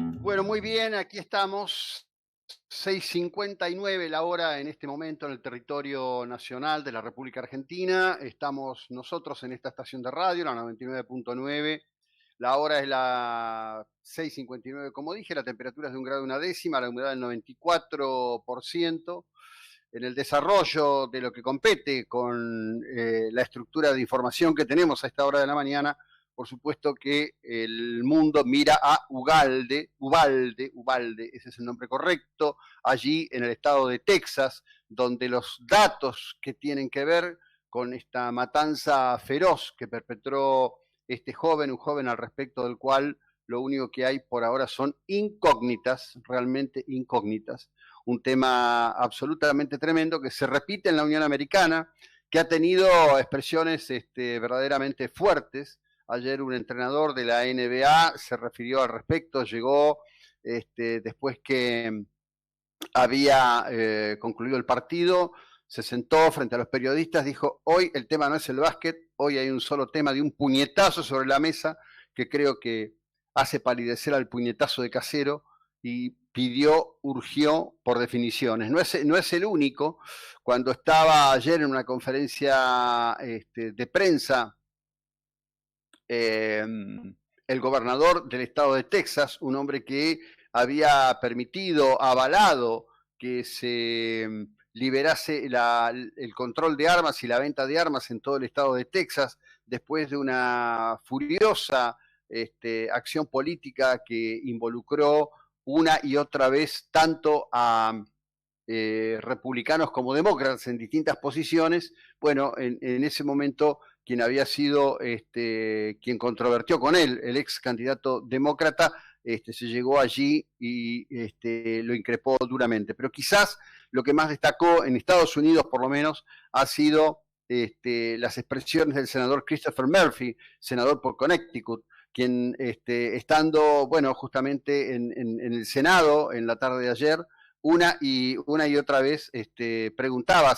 Bueno, muy bien, aquí estamos. 6:59 la hora en este momento en el territorio nacional de la República Argentina. Estamos nosotros en esta estación de radio, la 99.9. La hora es la 6:59, como dije, la temperatura es de 1,1 grados, la humedad del 94%. En el desarrollo de lo que compete con la estructura de información que tenemos a esta hora de la mañana, por supuesto que el mundo mira a Uvalde, ese es el nombre correcto, allí en el estado de Texas, donde los datos que tienen que ver con esta matanza feroz que perpetró un joven al respecto del cual lo único que hay por ahora son incógnitas, realmente incógnitas. Un tema absolutamente tremendo que se repite en la Unión Americana, que ha tenido expresiones verdaderamente fuertes. Ayer un entrenador de la NBA se refirió al respecto, llegó después que había concluido el partido, se sentó frente a los periodistas, dijo, hoy el tema no es el básquet, hoy hay un solo tema de un puñetazo sobre la mesa que creo que hace palidecer al puñetazo de Casero y urgió por definiciones. No es el único. Cuando estaba ayer en una conferencia de prensa, el gobernador del estado de Texas, un hombre que había permitido, avalado que se liberase el control de armas y la venta de armas en todo el estado de Texas, después de una furiosa acción política que involucró una y otra vez tanto a republicanos como demócratas en distintas posiciones. Bueno, en ese momento quien había sido quien controvertió con él, el ex candidato demócrata, se llegó allí y lo increpó duramente. Pero quizás lo que más destacó en Estados Unidos, por lo menos, ha sido las expresiones del senador Christopher Murphy, senador por Connecticut, quien estando, bueno, justamente en el Senado en la tarde de ayer, una y otra vez se preguntaba,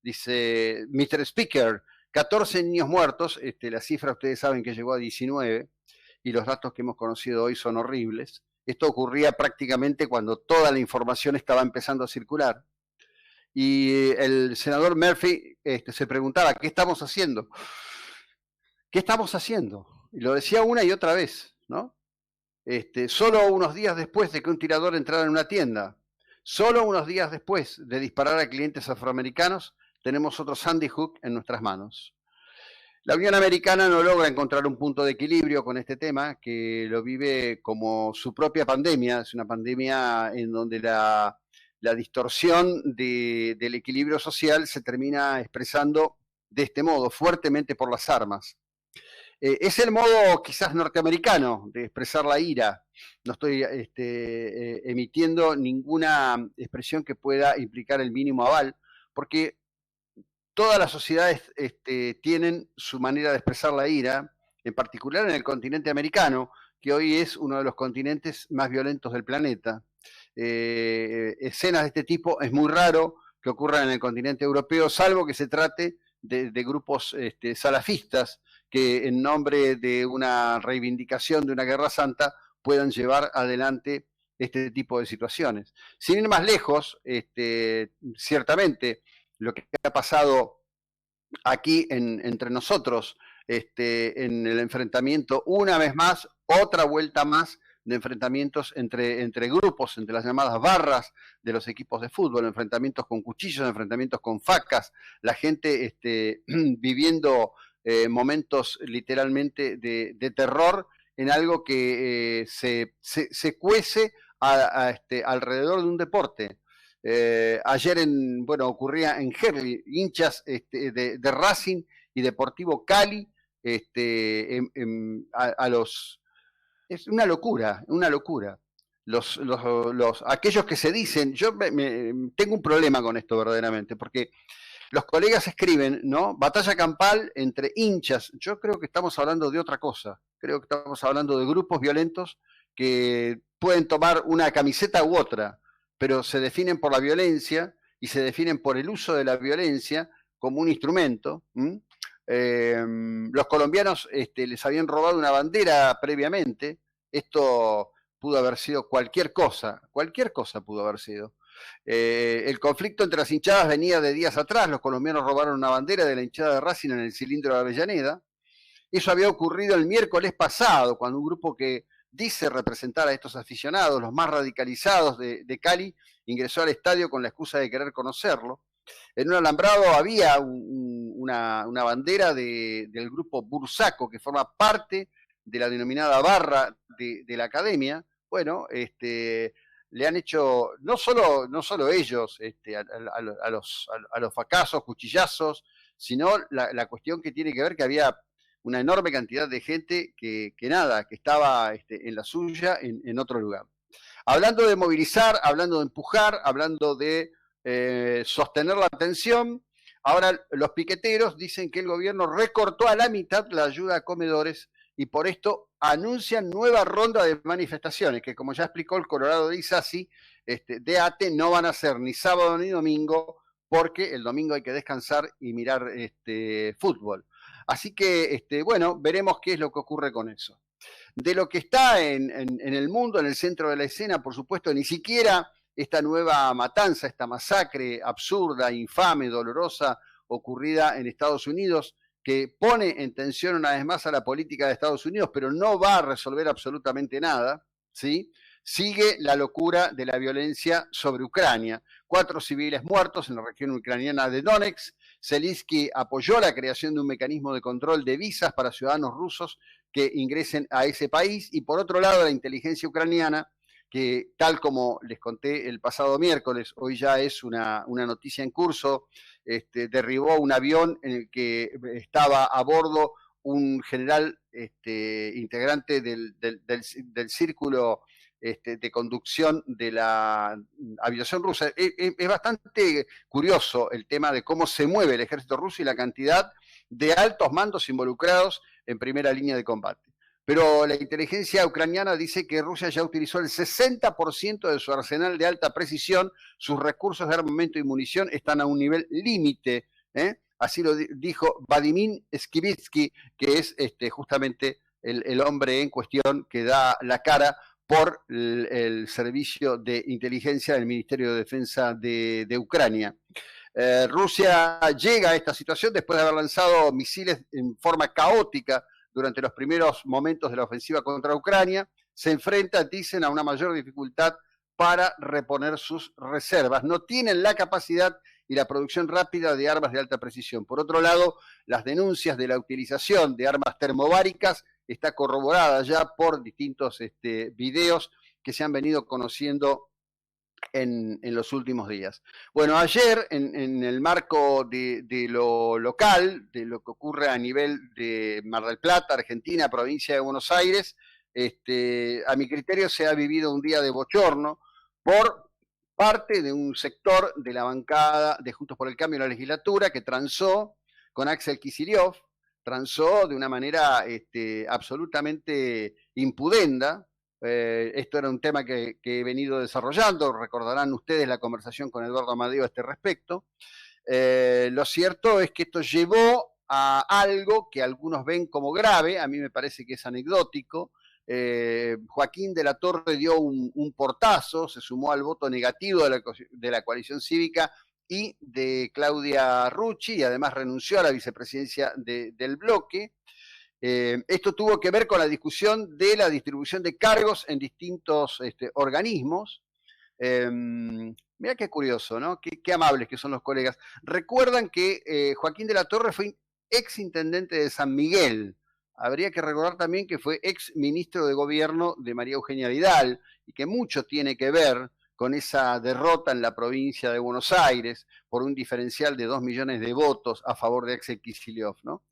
dice, Mr. Speaker, 14 niños muertos, la cifra ustedes saben que llegó a 19 y los datos que hemos conocido hoy son horribles. Esto ocurría prácticamente cuando toda la información estaba empezando a circular. Y el senador Murphy se preguntaba, ¿qué estamos haciendo? ¿Qué estamos haciendo? Y lo decía una y otra vez, ¿no? Solo unos días después de que un tirador entrara en una tienda, solo unos días después de disparar a clientes afroamericanos, tenemos otro Sandy Hook en nuestras manos. La Unión Americana no logra encontrar un punto de equilibrio con este tema, que lo vive como su propia pandemia. Es una pandemia en donde la distorsión del equilibrio social se termina expresando de este modo, fuertemente por las armas. Es el modo quizás norteamericano de expresar la ira. No estoy emitiendo ninguna expresión que pueda implicar el mínimo aval, porque todas las sociedades tienen su manera de expresar la ira, en particular en el continente americano, que hoy es uno de los continentes más violentos del planeta. Escenas de este tipo es muy raro que ocurran en el continente europeo, salvo que se trate de grupos salafistas que en nombre de una reivindicación de una guerra santa puedan llevar adelante este tipo de situaciones. Sin ir más lejos, ciertamente lo que ha pasado aquí entre nosotros, en el enfrentamiento, una vez más, otra vuelta más de enfrentamientos entre grupos, entre las llamadas barras de los equipos de fútbol, enfrentamientos con cuchillos, enfrentamientos con facas, la gente viviendo momentos literalmente de terror en algo que se cuece alrededor de un deporte. Ayer ocurría en Herli, hinchas de Racing y Deportivo Cali, a los... Es una locura, una locura. Aquellos que se dicen, tengo un problema con esto verdaderamente, porque los colegas escriben, ¿no? Batalla campal entre hinchas. Yo creo que estamos hablando de otra cosa. Creo que estamos hablando de grupos violentos que pueden tomar una camiseta u otra, pero se definen por la violencia y se definen por el uso de la violencia como un instrumento. Los colombianos les habían robado una bandera previamente. Esto pudo haber sido cualquier cosa pudo haber sido. El conflicto entre las hinchadas venía de días atrás. Los colombianos robaron una bandera de la hinchada de Racing en el cilindro de Avellaneda. Eso había ocurrido el miércoles pasado, cuando un grupo que dice representar a estos aficionados, los más radicalizados de Cali, ingresó al estadio con la excusa de querer conocerlo. En un alambrado había una bandera del grupo Bursaco, que forma parte de la denominada barra de la academia. Bueno, le han hecho, no solo ellos, a los fracasos, cuchillazos, sino la cuestión que tiene que ver que había una enorme cantidad de gente que estaba en la suya en otro lugar. Hablando de movilizar, hablando de empujar, hablando de sostener la tensión, ahora los piqueteros dicen que el gobierno recortó a la mitad la ayuda a comedores y por esto anuncian nueva ronda de manifestaciones, que como ya explicó el Colorado de Isasi, de ATE no van a ser ni sábado ni domingo, porque el domingo hay que descansar y mirar fútbol. Así que, bueno, veremos qué es lo que ocurre con eso. De lo que está en el mundo, en el centro de la escena, por supuesto, ni siquiera esta nueva matanza, esta masacre absurda, infame, dolorosa, ocurrida en Estados Unidos, que pone en tensión una vez más a la política de Estados Unidos, pero no va a resolver absolutamente nada, ¿sí? Sigue la locura de la violencia sobre Ucrania. 4 civiles muertos en la región ucraniana de Donetsk. Zelensky apoyó la creación de un mecanismo de control de visas para ciudadanos rusos que ingresen a ese país. Y por otro lado, la inteligencia ucraniana, que tal como les conté el pasado miércoles, hoy ya es una noticia en curso, derribó un avión en el que estaba a bordo un general integrante del círculo de conducción de la aviación rusa. Es bastante curioso el tema de cómo se mueve el ejército ruso y la cantidad de altos mandos involucrados en primera línea de combate. Pero la inteligencia ucraniana dice que Rusia ya utilizó el 60% de su arsenal de alta precisión, sus recursos de armamento y munición están a un nivel límite, así lo dijo Vadimir Skibitsky, que es justamente el hombre en cuestión que da la cara por el servicio de inteligencia del Ministerio de Defensa de Ucrania. Rusia llega a esta situación después de haber lanzado misiles en forma caótica durante los primeros momentos de la ofensiva contra Ucrania. Se enfrenta, dicen, a una mayor dificultad para reponer sus reservas. No tienen la capacidad y la producción rápida de armas de alta precisión. Por otro lado, las denuncias de la utilización de armas termobáricas está corroborada ya por distintos videos que se han venido conociendo en los últimos días. Bueno, ayer, en el marco de lo local, de lo que ocurre a nivel de Mar del Plata, Argentina, provincia de Buenos Aires, a mi criterio se ha vivido un día de bochorno por parte de un sector de la bancada de Juntos por el Cambio en la legislatura que transó con Axel Kicillof, transó de una manera absolutamente impudenda. Esto era un tema que he venido desarrollando, recordarán ustedes la conversación con Eduardo Amadeo a este respecto. Lo cierto es que esto llevó a algo que algunos ven como grave, a mí me parece que es anecdótico. Joaquín de la Torre dio un portazo, se sumó al voto negativo de la coalición cívica y de Claudia Rucci, y además renunció a la vicepresidencia del bloque. Esto tuvo que ver con la discusión de la distribución de cargos en distintos organismos. Mirá qué curioso, ¿no? Qué amables que son los colegas. Recuerdan que Joaquín de la Torre fue ex intendente de San Miguel. Habría que recordar también que fue ex ministro de gobierno de María Eugenia Vidal y que mucho tiene que ver con esa derrota en la provincia de Buenos Aires por un diferencial de 2 millones de votos a favor de Axel Kicillof, ¿no?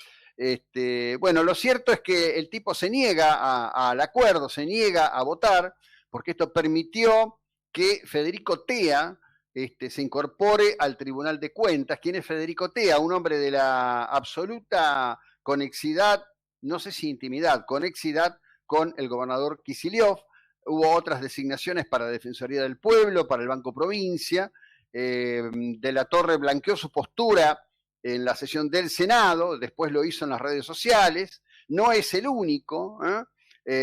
Bueno, lo cierto es que el tipo se niega al acuerdo, se niega a votar, porque esto permitió que Federico Tea se incorpore al Tribunal de Cuentas. ¿Quién es Federico Tea? Un hombre de la absoluta conexidad, no sé si intimidad, conexidad con el gobernador Kicillof. Hubo otras designaciones para la Defensoría del Pueblo, para el Banco Provincia. De la Torre blanqueó su postura en la sesión del Senado, después lo hizo en las redes sociales, no es el único,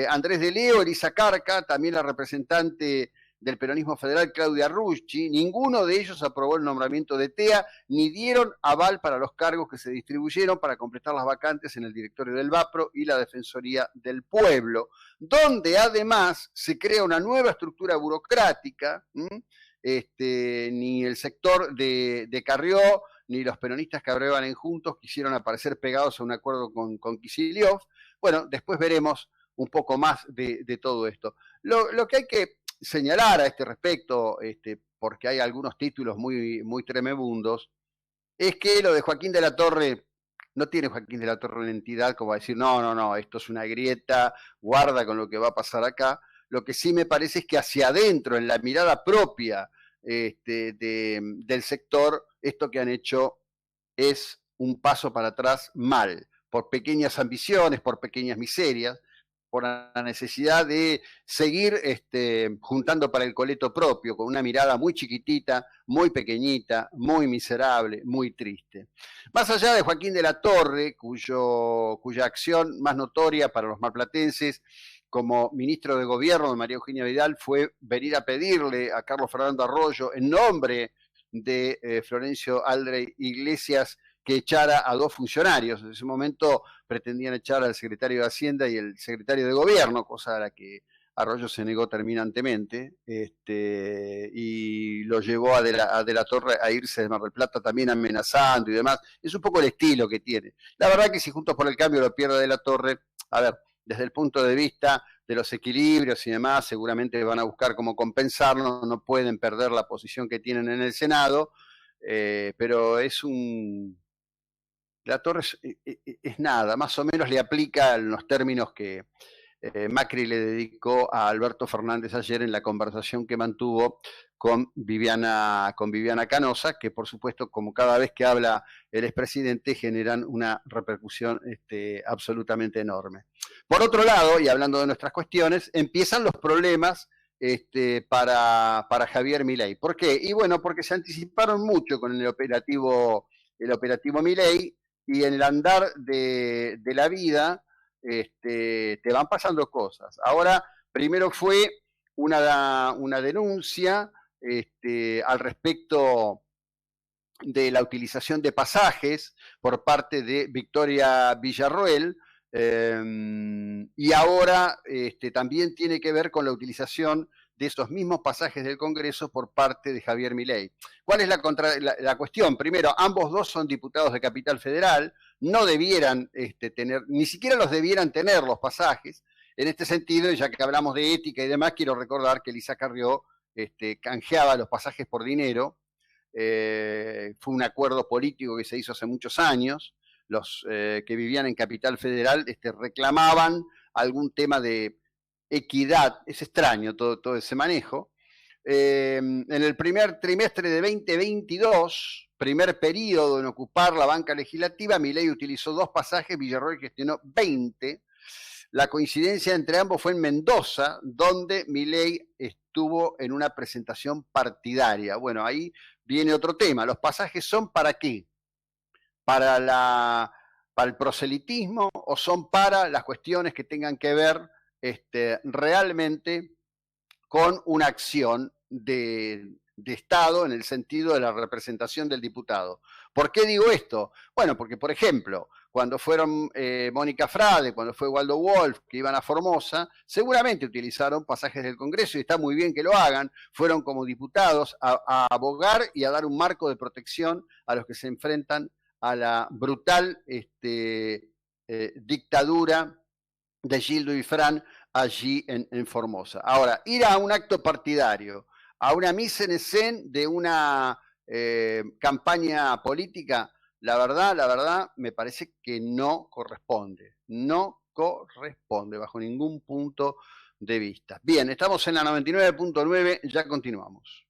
Andrés de Leo, Elisa Carca, también la representante del peronismo federal, Claudia Rucci. Ninguno de ellos aprobó el nombramiento de TEA, ni dieron aval para los cargos que se distribuyeron para completar las vacantes en el directorio del VAPRO y la Defensoría del Pueblo, donde además se crea una nueva estructura burocrática. Ni el sector de Carrió, ni los peronistas que abrevan en Juntos quisieron aparecer pegados a un acuerdo con Kicillof. Bueno, después veremos un poco más de todo esto. Lo que hay que señalar a este respecto, porque hay algunos títulos muy, muy tremebundos, es que lo de Joaquín de la Torre, no tiene Joaquín de la Torre una entidad como a decir, no, esto es una grieta, guarda con lo que va a pasar acá. Lo que sí me parece es que hacia adentro, en la mirada propia del sector, esto que han hecho es un paso para atrás mal, por pequeñas ambiciones, por pequeñas miserias, por la necesidad de seguir juntando para el coleto propio, con una mirada muy chiquitita, muy pequeñita, muy miserable, muy triste. Más allá de Joaquín de la Torre, cuya acción más notoria para los marplatenses como ministro de gobierno de María Eugenia Vidal fue venir a pedirle a Carlos Fernando Arroyo, en nombre de Florencio Aldrey Iglesias, que echara a 2 funcionarios. En ese momento pretendían echar al secretario de Hacienda y el secretario de Gobierno, cosa a la que Arroyo se negó terminantemente, y lo llevó a de la Torre a irse de Mar del Plata también amenazando y demás. Es un poco el estilo que tiene. La verdad que si Juntos por el Cambio lo pierde de la Torre, a ver, desde el punto de vista de los equilibrios y demás, seguramente van a buscar cómo compensarlo, no pueden perder la posición que tienen en el Senado, pero es la Torre es nada, más o menos le aplica en los términos que Macri le dedicó a Alberto Fernández ayer en la conversación que mantuvo con Viviana Canosa, que por supuesto, como cada vez que habla el expresidente, generan una repercusión absolutamente enorme. Por otro lado, y hablando de nuestras cuestiones, empiezan los problemas para Javier Milei. ¿Por qué? Y bueno, porque se anticiparon mucho con el operativo Milei, y en el andar de la vida te van pasando cosas. Ahora, primero fue una denuncia al respecto de la utilización de pasajes por parte de Victoria Villarroel, y ahora también tiene que ver con la utilización de esos mismos pasajes del Congreso por parte de Javier Milei. ¿Cuál es la cuestión? Primero, ambos dos son diputados de Capital Federal, no debieran tener, ni siquiera los debieran tener los pasajes. En este sentido, ya que hablamos de ética y demás, quiero recordar que Elisa Carrió canjeaba los pasajes por dinero. Fue un acuerdo político que se hizo hace muchos años. Los que vivían en Capital Federal reclamaban algún tema de equidad. Es extraño todo ese manejo. En el primer trimestre de 2022, primer periodo en ocupar la banca legislativa, Milei utilizó 2 pasajes, Villarroel gestionó 20. La coincidencia entre ambos fue en Mendoza, donde Milei estuvo en una presentación partidaria. Bueno, ahí viene otro tema. ¿Los pasajes son para qué? ¿Para el proselitismo o son para las cuestiones que tengan que ver realmente con una acción de Estado en el sentido de la representación del diputado? ¿Por qué digo esto? Bueno, porque, por ejemplo, cuando fueron Mónica Frade, cuando fue Waldo Wolf, que iban a Formosa, seguramente utilizaron pasajes del Congreso, y está muy bien que lo hagan. Fueron como diputados a abogar y a dar un marco de protección a los que se enfrentan a la brutal dictadura de Gildo y Fran allí en Formosa. Ahora, ir a un acto partidario, a una mise en scène de una campaña política, la verdad, me parece que no corresponde bajo ningún punto de vista. Bien, estamos en la 99.9, ya continuamos.